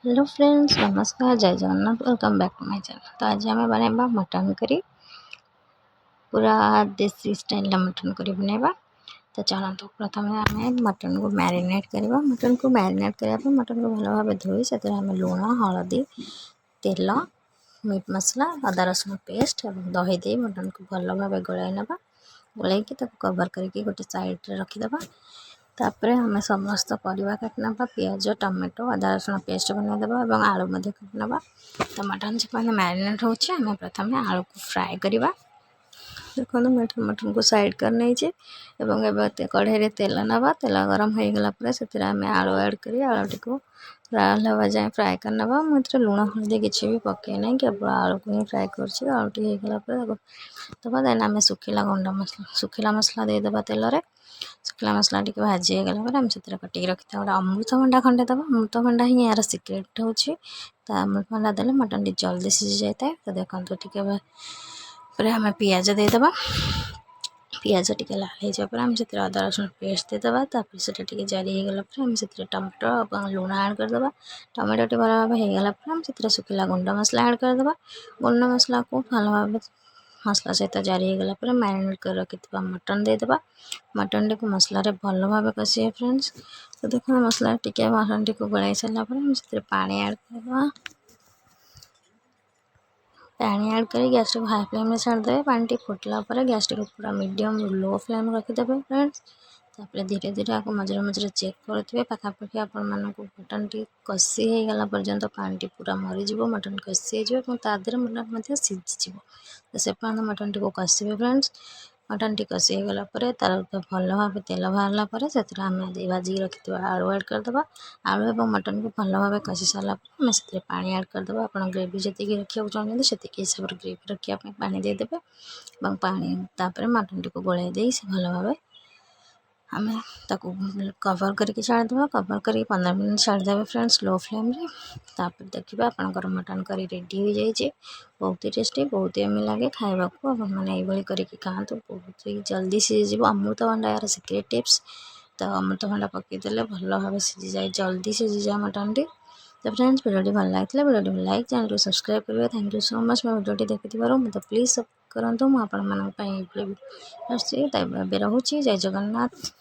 Hello friends, नमस्कार, जय Jagannath. Welcome back to my channel. तो आज आम बनवा मटन करी, पूरा देसी स्टाइल मटन करी बनवा। तो चलते प्रथम आम मटन को मैरिनेट करवा। मटन को मैरिनेट करने मटन को भल भाव धोई से लुण, हलदी, तेल, मीट मसला, अदा रसुण पेस्ट और दही दे मटन को भल भाव गोलाई नवा। गोल कवर करके गोटे साइड रखीदे। तापर आम समस्त परिवा काटना, पियाज, टमाटो, अदा रसुण पेस्ट बनईदेवा और आलू काटना। तो मटन से मैंने मैरिनेट होचे, आम प्रथम आलू को फ्राए करवा। देखो मटन को साइड कर नहीं कढ़ाई तेल नवा। तेल गरम हो गला से आलू ऐड कर आलू को लाल हवा जाए फ्राए करना। मुझे लुण हल्दी किसी भी पकई ना, केवल आलू को ही फ्राए कर आलू दबा। देन आम सुखिला गुंड मसला सुखिला मसला देदेबा तेल रे। सुखिला मसला टी भाजी गला आम से कटिक रखी गोटे अमृतभंडा खंडे दबा। अमृतभंडा ही यार सिक्रेट हो। तो अमृतभंडा देले मटन टी जल्दी सीझी जाए। तो देखो टे आम पियाज देदेबा। पियाज टी लाल हो आम से अदा रसुण पेस्ट देदेबा। तापर से जारी होगला आम से टमाटो और लुण ऐड करदे। टमाटो टी भल भाव होगला आम से सुखिला गुंड मसला ऐड करदे। गुंड मसला को भल भाव मसला सहित जारी होगला मैरिनेट कर रखि मटन देदेबा। मटन टी को मसला भल भाव कषे फ्रेंड्स। तो देखो मसला टी मटन टी को गोलाई सारा पानी ऐड करवा। पानी ऐड कर गैस को हाई फ्लेम में छाड़दे। पानी टी फुटला गैस टी को पूरा मीडियम लो फ्लेम रखीदे फ्रेंड्स। तापर धीरे धीरे आपको मझे मझे चेक करुवे पाखापाखि आपण मटन टी कषि हो गला पर्यंत पानी टी पूरा मरीज मटन कषि होदेह मटन सीझी। तो से मटन टी को कषिबे फ्रेंड्स। मटन टी कषि होगला तार भल भाव तेल बाहर से आम भाजी रखी आलू ऐड करदे। आलू और मटन को भल भाव कषि सारा आम से पानी ऐड करदे। आप ग्रेवी जी रखा चाहते से हिसाब से ग्रेवी रखापी पानी देदेवे। पानी तापर मटन टी को गोलाई दे से भल भाव आम ताकू कवर करके छाड़देवा। कवर कर 15 मिनट छाड़देवे फ्रेंड्स लो फ्लेम रे। तापर देखिए आपंकर मटन करी रेडी हो जाए। बहुत ही टेस्टी, बहुत ही यम्मी लगे खावा को। मैंने ये करके खातु, बहुत ही जल्दी सीझी। अमृतभंडा यार सिक्रेट टिप्स। तो अमृतभंडा पकईदे भल भाव सीझी जाए, जल्दी सीझी जाए मटन टी। तो फ्रेंड्स वीडियो भल लगी वीडियो लाइक, चैनल को सब्सक्राइब करेंगे। थैंक यू सो मच मैं वीडियो देखिए। मतलब प्लीज सब करूँ मुझे रोचे। जय जगन्नाथ।